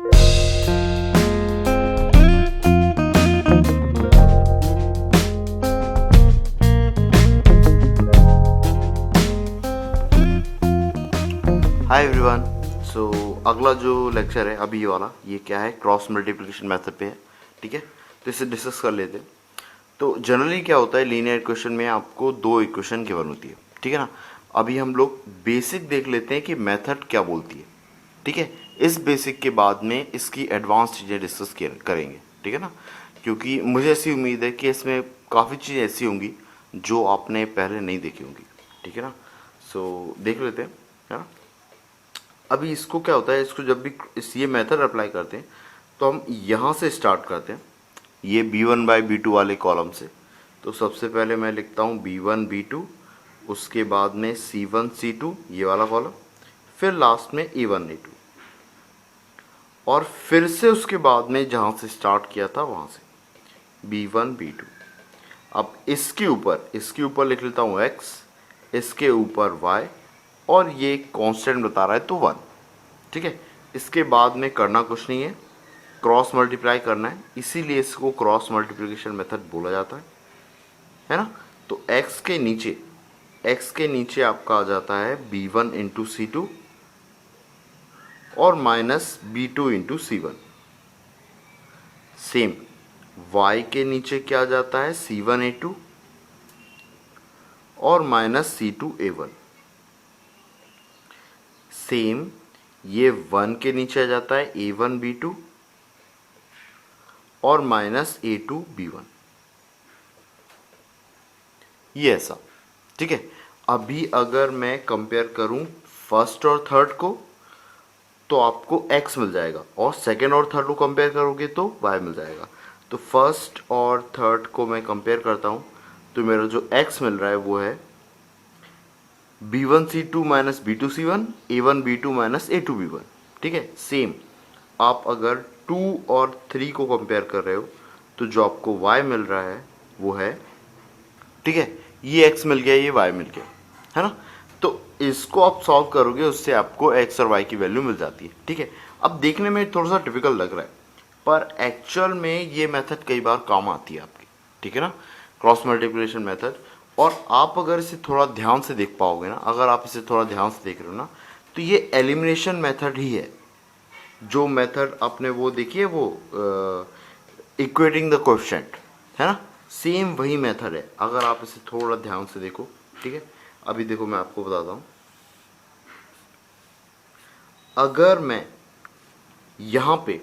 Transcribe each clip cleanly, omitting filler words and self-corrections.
Hi everyone. सो अगला जो lecture है अभी ये वाला, ये क्या है, क्रॉस मल्टीप्लिकेशन मेथड पे है। ठीक है, तो इसे डिस्कस कर लेते हैं। तो जनरली क्या होता है, लीनियर इक्वेशन में आपको दो इक्वेशन गिवन होती है। ठीक है ना। अभी हम लोग बेसिक देख लेते हैं कि मेथड क्या बोलती है। ठीक है, इस बेसिक के बाद में इसकी एडवांस चीज़ें डिस्कस करेंगे। ठीक है ना, क्योंकि मुझे ऐसी उम्मीद है कि इसमें काफ़ी चीज़ें ऐसी होंगी जो आपने पहले नहीं देखी होंगी। ठीक है ना, सो देख लेते हैं, है ना। अभी इसको क्या होता है, इसको जब भी ये मेथड अप्लाई करते हैं तो हम यहाँ से स्टार्ट करते हैं, ये b1/b2 वाले कॉलम से। तो सबसे पहले मैं लिखता हूँ b1/b2, उसके बाद में c1/c2 ये वाला कॉलम, फिर लास्ट में a1/a2, और फिर से उसके बाद में जहाँ से स्टार्ट किया था वहाँ से b1/b2। अब इसके ऊपर लिख लेता हूँ x, इसके ऊपर y, और ये कांस्टेंट बता रहा है तो 1। ठीक है, इसके बाद में करना कुछ नहीं है, क्रॉस मल्टीप्लाई करना है, इसीलिए इसको क्रॉस मल्टीप्लिकेशन मेथड बोला जाता है ना। तो x के नीचे आपका आ जाता है b1 इंटू c2 और minus b2 into c1। Same y के नीचे क्या आ जाता है, c1a2 और माइनस c2a1। सेम ये 1 के नीचे आ जाता है a1b2 और माइनस a2b1, ये ऐसा। ठीक है, अभी अगर मैं कंपेयर करूं फर्स्ट और थर्ड को तो आपको x मिल जाएगा, और सेकेंड और थर्ड को कंपेयर करोगे तो y मिल जाएगा। तो फर्स्ट और थर्ड को मैं कंपेयर करता हूं तो मेरा जो x मिल रहा है वो है b1c2 minus b2c1, a1b2 minus a2b1। ठीक है, सेम आप अगर 2 और 3 को कंपेयर कर रहे हो तो जो आपको y मिल रहा है वो है, ठीक है, ये x मिल गया, ये y मिल गया, है ना। तो इसको आप सॉल्व करोगे, उससे आपको x और y की वैल्यू मिल जाती है। ठीक है, अब देखने में थोड़ा सा टिपिकल लग रहा है, पर एक्चुअल में ये मेथड कई बार काम आती है आपकी। ठीक है ना, क्रॉस मल्टीप्लिकेशन मेथड। और आप अगर इसे थोड़ा ध्यान से देख पाओगे ना, अगर आप इसे थोड़ा ध्यान से देख रहे हो ना, तो ये एलिमिनेशन मेथड ही है। जो मेथड आपने वो देखी है, वो इक्वेटिंग द कोएफिशिएंट, है ना, सेम वही मेथड है, अगर आप इसे थोड़ा ध्यान से देखो। ठीक है, अभी देखो मैं आपको बताता हूँ। अगर मैं यहाँ पे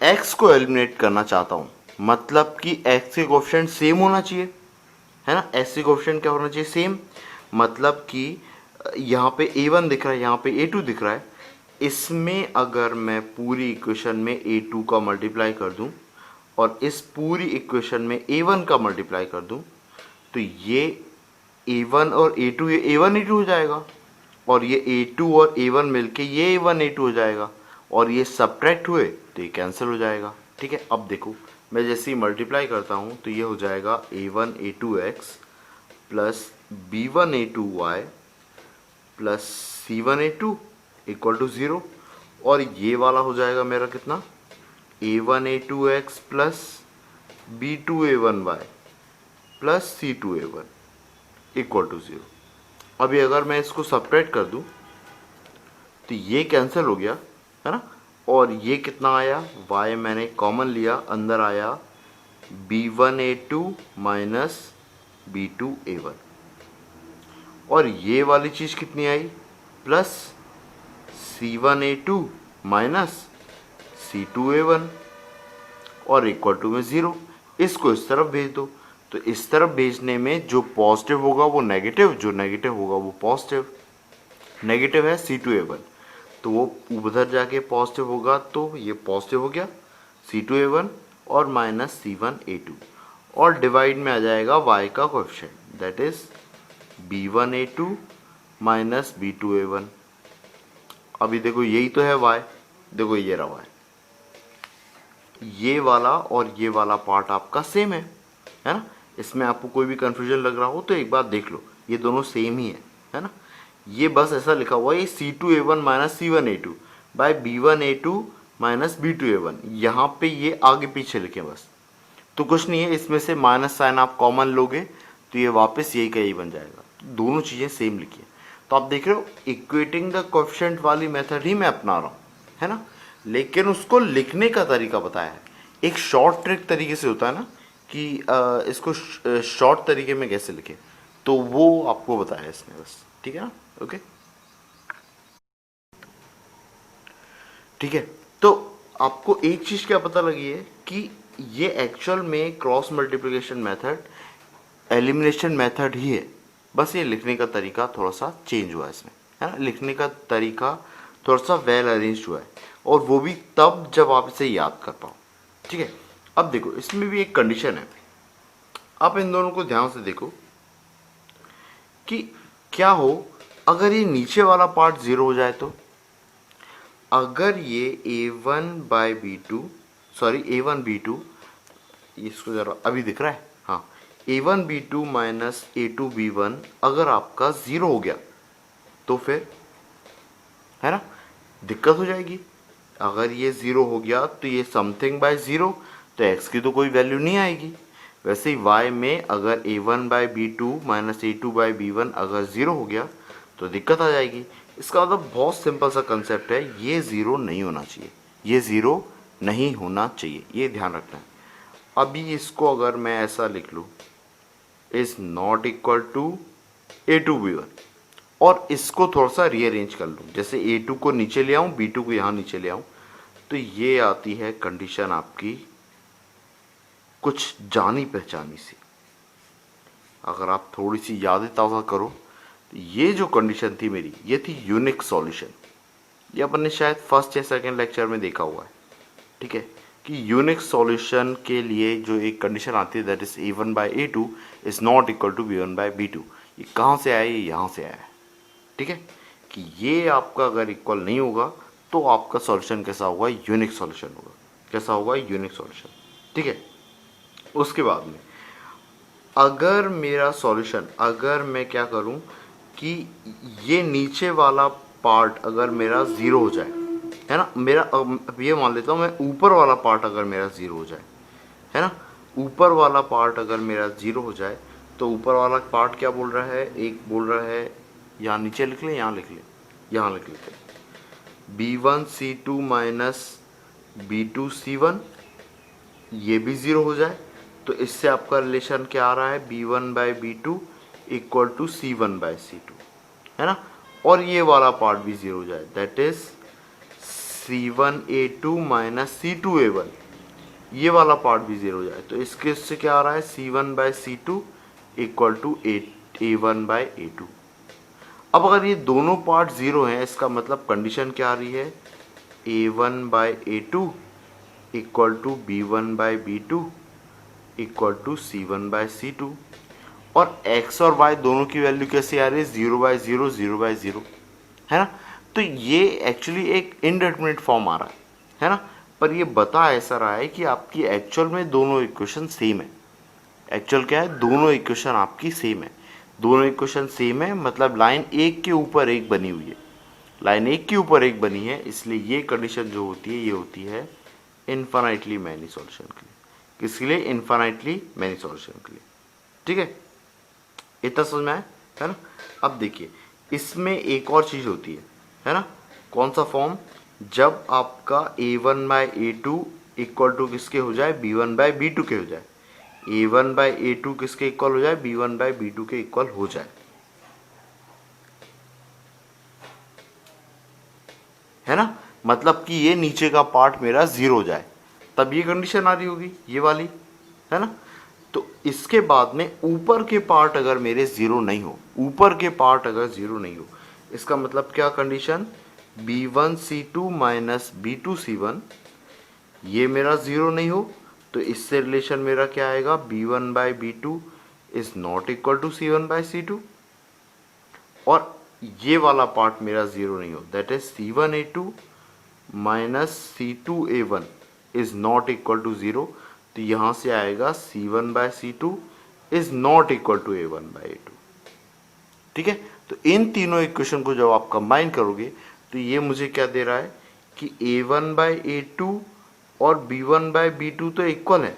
x को एलिमिनेट करना चाहता हूँ, मतलब कि x के कोएफिशिएंट सेम होना चाहिए, है ना। x के कोएफिशिएंट क्या होना चाहिए, सेम। मतलब कि यहाँ पे a1 दिख रहा है, यहाँ पे a2 दिख रहा है, इसमें अगर मैं पूरी इक्वेशन में a2 का मल्टीप्लाई कर दूं और इस पूरी इक्वेशन में a1 का मल्टीप्लाई कर दूं, तो ये a1 और a2 ये a1 a2 हो जाएगा, और ये a2 और a1 मिलके ये a1 a2 हो जाएगा, और ये सब्ट्रैक्ट हुए तो ये कैंसिल हो जाएगा। ठीक है, अब देखो मैं जैसे ही मल्टीप्लाई करता हूँ तो ये हो जाएगा a1 a2x plus b1 a2y plus c1 a2 equal to 0, और ये वाला हो जाएगा मेरा कितना, a1 a2x plus b2 a1y plus c2 a1 equal to 0। अभी अगर मैं इसको सब्ट्रैक्ट कर दूं तो ये कैंसिल हो गया, है ना, और ये कितना आया, y मैंने कॉमन लिया, अंदर आया b1 a2 minus b2 a1, और ये वाली चीज़ कितनी आई, plus c1 a2 minus c2 a1 और इक्वल टू में 0। इसको इस तरफ भेज दो, तो इस तरफ भेजने में जो पॉजिटिव होगा वो नेगेटिव, जो नेगेटिव होगा वो पॉजिटिव। नेगेटिव है c2a1, तो वो उधर जाके पॉजिटिव होगा, तो ये पॉजिटिव हो गया c2a1 और माइनस c1a2, और डिवाइड में आ जाएगा y का coefficient, that is b1a2 minus b2a1। अभी देखो यही तो है y, देखो ये रहा y, ये वाला और ये वाला पार्ट आपका सेम है ना। इसमें आपको कोई भी कंफ्यूजन लग रहा हो तो एक बार देख लो, ये दोनों सेम ही है ना। ये बस ऐसा लिखा हुआ है c2a1 minus c1a2, bye B1A2 minus B2A1। यहाँ पे ये आगे पीछे लिखें बस, तो कुछ नहीं है, इसमें से माइनस साइन आप कॉमन लोगे तो ये वापस यही का यही बन जाएगा। दोनों चीज़ें सेम लिखिए। तो आप देख रहे हो इक्वेटिंग द कोएफिशिएंट वाली मेथड ही मैं अपना रहा हूँ, है ना, लेकिन उसको लिखने का तरीका बताया है। एक शॉर्ट ट्रिक तरीके से होता है ना कि इसको शॉर्ट तरीके में कैसे लिखें, तो वो आपको बताया है इसने बस, ठीक है ना, ओके ठीक है। तो आपको एक चीज़ क्या पता लगी है कि ये एक्चुअल में cross multiplication method elimination method ही है, बस ये लिखने का तरीका थोड़ा सा चेंज हुआ है इसमें, है ना, लिखने का तरीका थोड़ा सा वेल अरेंज हुआ है, और वो भी तब जब आप इसे याद कर पाओ, ठीक है। अब देखो इसमें भी एक कंडीशन है, आप इन दोनों को ध्यान से देखो कि क्या हो अगर ये नीचे वाला पार्ट ज़ीरो हो जाए। तो अगर ये A1/B2 सॉरी A1B2, इसको ज़रा अभी दिख रहा है, हाँ, A1B2 माइनस A2B1 अगर आपका ज़ीरो हो गया तो फिर, है ना, दिक्कत हो जाएगी। अगर ये ज़ीरो हो गया तो ये समथिंग बाय ज़ीरो, तो x की तो कोई वैल्यू नहीं आएगी। वैसे ही y में अगर A1/B2 माइनस A2/B1 अगर ज़ीरो हो गया तो दिक्कत आ जाएगी। इसका मतलब बहुत सिंपल सा कंसेप्ट है, ये ज़ीरो नहीं होना चाहिए, ये ज़ीरो नहीं होना चाहिए, ये ध्यान रखना है। अभी इसको अगर मैं ऐसा लिख लूँ, is not equal to A2B1, और इसको थोड़ा सा रीअरेंज कर लूँ, जैसे A2 को नीचे ले आऊँ, B2 को यहाँ नीचे ले आऊँ, तो ये आती है कंडीशन आपकी कुछ जानी पहचानी सी। अगर आप थोड़ी सी यादें ताज़ा करो तो ये जो कंडीशन थी मेरी, ये थी यूनिक सॉल्यूशन। ये अपन ने शायद फर्स्ट या सेकंड लेक्चर में देखा हुआ है, ठीक है, कि यूनिक सॉल्यूशन के लिए जो एक कंडीशन आती है that is A1/A2 is not equal to B1/B2। ये कहाँ से आया? ये यहाँ से आया है, ठीक है, कि ये आपका अगर इक्वल नहीं होगा तो आपका सॉल्यूशन कैसा होगा? यूनिक सॉल्यूशन होगा। कैसा होगा? यूनिक सॉल्यूशन, ठीक है। उसके बाद में अगर मेरा सॉल्यूशन, अगर मैं क्या करूं कि ये नीचे वाला पार्ट अगर मेरा ज़ीरो हो जाए, है ना, मेरा अब ये मान लेता हूँ मैं, ऊपर वाला पार्ट अगर मेरा ज़ीरो हो जाए, है ना, ऊपर वाला पार्ट अगर मेरा ज़ीरो हो जाए, तो ऊपर वाला पार्ट क्या बोल रहा है? एक बोल रहा है, यहाँ नीचे लिख लें, यहाँ लिख लें, यहाँ लिख लेते, B1C2 माइनस B2C1, ये भी ज़ीरो हो जाए, तो इससे आपका रिलेशन क्या आ रहा है? B1/B2 इक्वल टू C1/C2, है ना, और ये वाला पार्ट भी ज़ीरो हो जाए, that is C1A2 minus C2A1, ये वाला पार्ट भी ज़ीरो हो जाए, तो इसके इससे क्या आ रहा है? C1/C2 equal to A1/A2। अब अगर ये दोनों पार्ट ज़ीरो हैं, इसका मतलब कंडीशन क्या आ रही है? A1/A2 equal to B1/B2 equal to C1/C2, और x और y दोनों की वैल्यू कैसे आ रही है? 0/0 0/0, है ना। तो ये एक्चुअली एक इनडेटरमिनेट फॉर्म आ रहा है ना, पर ये बता ऐसा रहा है कि आपकी एक्चुअल में दोनों इक्वेशन सेम है। एक्चुअल क्या है? दोनों इक्वेशन आपकी सेम है। दोनों इक्वेशन सेम है मतलब लाइन एक के ऊपर एक बनी हुई है, लाइन एक के ऊपर एक बनी है, इसलिए ये कंडीशन जो होती है ये होती है इन्फाइनाइटली मैनी सॉल्यूशन के लिए। किसके लिए? इन्फाइनाइटली मैनी सॉल्यूशन के लिए, ठीक है। इतना समझ में आया, है ना। अब देखिए इसमें एक और चीज़ होती है ना, कौन सा फॉर्म? जब आपका A1/A2 इक्वल टू किसके हो जाए? B1/B2 के हो जाए। A1/A2 किसके इक्वल हो जाए? B1/B2 के इक्वल हो जाए, है ना, मतलब कि ये नीचे का पार्ट मेरा ज़ीरो हो जाए, तब ये कंडीशन आ रही होगी, ये वाली, है ना। तो इसके बाद में ऊपर के पार्ट अगर मेरे ज़ीरो नहीं हो, ऊपर के पार्ट अगर ज़ीरो नहीं हो, इसका मतलब क्या कंडीशन? B1C2 माइनस B2C1, ये मेरा ज़ीरो नहीं हो, तो इससे रिलेशन मेरा क्या आएगा? B1/B2 is not equal to C1/C2, और ये वाला पार्ट मेरा ज़ीरो नहीं हो, that is C1A2 minus C2A1 is not equal to zero, तो यहाँ से आएगा C1/C2 is not equal to A1/A2, ठीक है। तो इन तीनों इक्वेशन को जब आप कंबाइन करोगे तो ये मुझे क्या दे रहा है? कि a1/a2 और b1/b2 तो इक्वल है,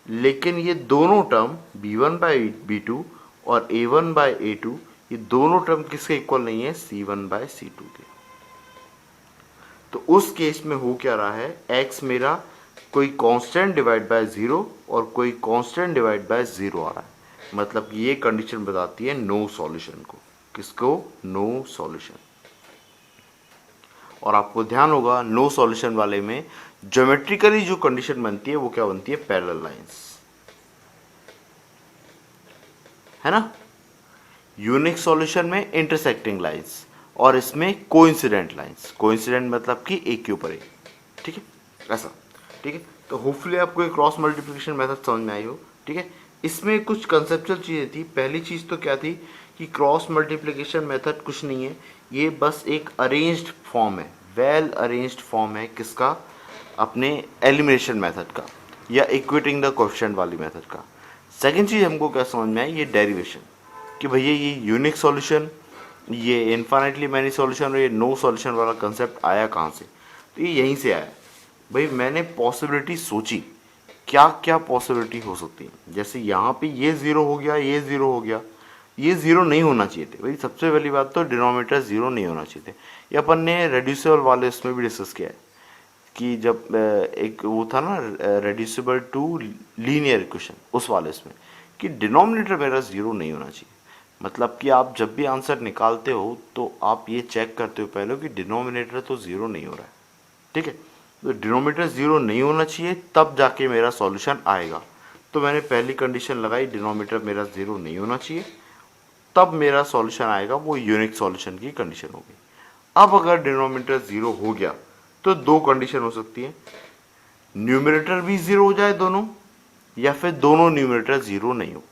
लेकिन ये दोनों टर्म b1/b2 और a1/a2 ये दोनों टर्म किसके इक्वल नहीं है, c1/c2 के। तो उस केस में हो क्या रहा है, x मेरा कोई कांस्टेंट डिवाइड बाय 0 और कोई कांस्टेंट डिवाइड बाय 0 आ रहा है, मतलब ये कंडीशन बताती है नो सॉल्यूशन को। किसको, नो सॉल्यूशन। और आपको ध्यान होगा नो सॉल्यूशन वाले में ज्योमेट्रिकली जो कंडीशन बनती है वो क्या बनती है, पैरेलल लाइंस, है ना। यूनिक सॉल्यूशन में इंटरसेक्टिंग लाइंस और इसमें कोइंसिडेंट लाइंस। कोइंसिडेंट मतलब कि एक के ऊपर एक, ठीक है, ऐसा, ठीक है। तो होपफुली आपको एक क्रॉस मल्टीप्लिकेशन मेथड समझ में आई हो, ठीक है। इसमें कुछ कंसेप्चुअल चीज़ें थी। पहली चीज़ तो क्या थी कि क्रॉस मल्टीप्लिकेशन मेथड कुछ नहीं है, ये बस एक अरेंज्ड फॉर्म है, वेल अरेंज्ड फॉर्म है किसका, अपने एलिमिनेशन मेथड का या इक्वेटिंग द कोएफिशिएंट वाली मेथड का। सेकंड चीज़ हमको क्या समझ में आई, ये डेरिवेशन, कि भैया ये यूनिक सॉल्यूशन, ये इन्फाइनाइटली मैनी सॉल्यूशन और ये नो सॉल्यूशन वाला कंसेप्ट आया कहाँ से, तो ये यहीं से आया। भाई मैंने पॉसिबिलिटी सोची, क्या क्या पॉसिबिलिटी हो सकती है। जैसे यहाँ पे ये ज़ीरो हो गया, ये ज़ीरो हो गया, ये ज़ीरो नहीं होना चाहिए थे भाई। सबसे पहली बात तो डिनोमिनेटर ज़ीरो नहीं होना चाहिए थे। ये अपन ने रेड्यूसिबल वाले उसमें भी डिस्कस किया है कि जब एक वो था ना रेड्यूसिबल टू लीनियर इक्वेशन, उस वाले इसमें कि डिनोमिनेटर मेरा ज़ीरो नहीं होना चाहिए। मतलब कि आप जब भी आंसर निकालते हो तो आप ये चेक करते हो पहले कि डिनोमिनेटर तो ज़ीरो नहीं हो रहा है, ठीक है। तो डिनोमिनेटर ज़ीरो नहीं होना चाहिए तब जाके मेरा सॉल्यूशन आएगा। तो मैंने पहली कंडीशन लगाई, डिनोमिनेटर मेरा ज़ीरो नहीं होना चाहिए, तब मेरा सॉल्यूशन आएगा, वो यूनिक सॉल्यूशन की कंडीशन होगी। अब अगर डिनोमिनेटर ज़ीरो हो गया तो दो कंडीशन हो सकती है, न्यूमरेटर भी ज़ीरो हो जाए दोनों, या फिर दोनों न्यूमरेटर ज़ीरो नहीं हो,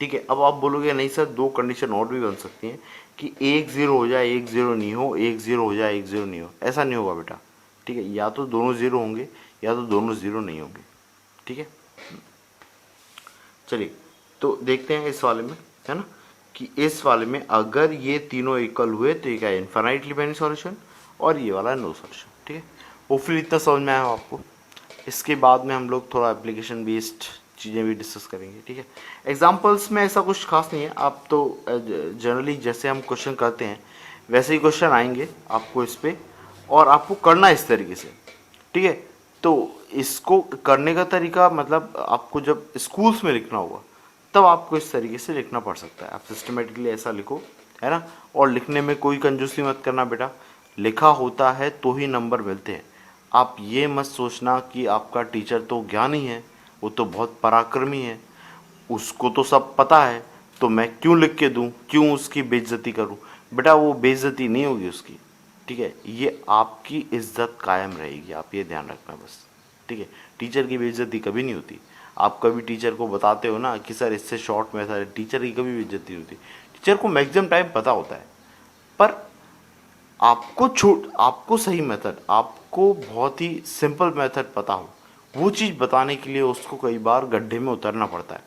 ठीक है। अब आप बोलोगे नहीं सर दो कंडीशन और भी बन सकती हैं कि एक ज़ीरो हो जाए एक ज़ीरो नहीं हो, एक ज़ीरो हो जाए एक ज़ीरो नहीं हो। ऐसा नहीं होगा बेटा, ठीक है। या तो दोनों ज़ीरो होंगे या तो दोनों ज़ीरो नहीं होंगे, ठीक है। चलिए तो देखते हैं इस वाले में, है ना, कि इस वाले में अगर ये तीनों इक्वल हुए तो ये क्या है, इनफाइनाइटली मैनी सॉल्यूशन, और ये वाला नो सॉल्यूशन, ठीक है। होपफुली इतना समझ में आया हो आपको। इसके बाद में हम लोग थोड़ा एप्लीकेशन बेस्ड चीज़ें भी डिस्कस करेंगे, ठीक है। एग्जाम्पल्स में ऐसा कुछ खास नहीं है, आप तो जनरली जैसे हम क्वेश्चन करते हैं वैसे ही क्वेश्चन आएंगे आपको इस पर, और आपको करना इस तरीके से, ठीक है। तो इसको करने का तरीका मतलब आपको जब स्कूल्स में लिखना होगा तब आपको इस तरीके से लिखना पड़ सकता है। आप सिस्टमेटिकली ऐसा लिखो, है ना। और लिखने में कोई कंजूसी मत करना बेटा, लिखा होता है तो ही नंबर मिलते हैं। आप ये मत सोचना कि आपका टीचर तो ज्ञानी है, वो तो बहुत पराक्रमी है, उसको तो सब पता है, तो मैं क्यों लिख के दूँ, क्यों उसकी बेइज्जती करूँ। बेटा वो बेइज्जती नहीं होगी उसकी, ठीक है। ये आपकी इज्जत कायम रहेगी, आप ये ध्यान रखना बस, ठीक है। टीचर की बेइज्जती कभी नहीं होती। आप कभी टीचर को बताते हो ना कि सर इससे शॉर्ट मेथड है, टीचर की कभी बेइज्जती नहीं होती। टीचर को मैक्सिमम टाइम पता होता है, पर आपको सही मेथड, आपको बहुत ही सिंपल मेथड पता हो, वो चीज़ बताने के लिए उसको कई बार गड्ढे में उतरना पड़ता है,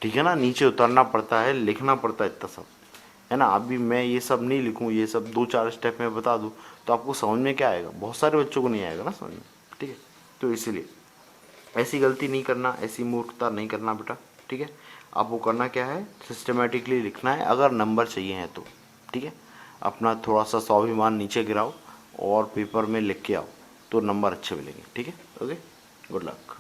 ठीक है ना। नीचे उतरना पड़ता है, लिखना पड़ता है इतना सब, है ना। अभी मैं ये सब नहीं लिखूँ, ये सब दो चार स्टेप में बता दूँ तो आपको समझ में क्या आएगा, बहुत सारे बच्चों को नहीं आएगा ना समझ में, ठीक है। तो इसीलिए ऐसी गलती नहीं करना, ऐसी मूर्खता नहीं करना बेटा, ठीक है। आपको करना क्या है, सिस्टमेटिकली लिखना है अगर नंबर चाहिए हैं तो, ठीक है। अपना थोड़ा सा स्वाभिमान नीचे गिराओ और पेपर में लिख के आओ तो नंबर अच्छे मिलेंगे, ठीक है। Okay, good luck.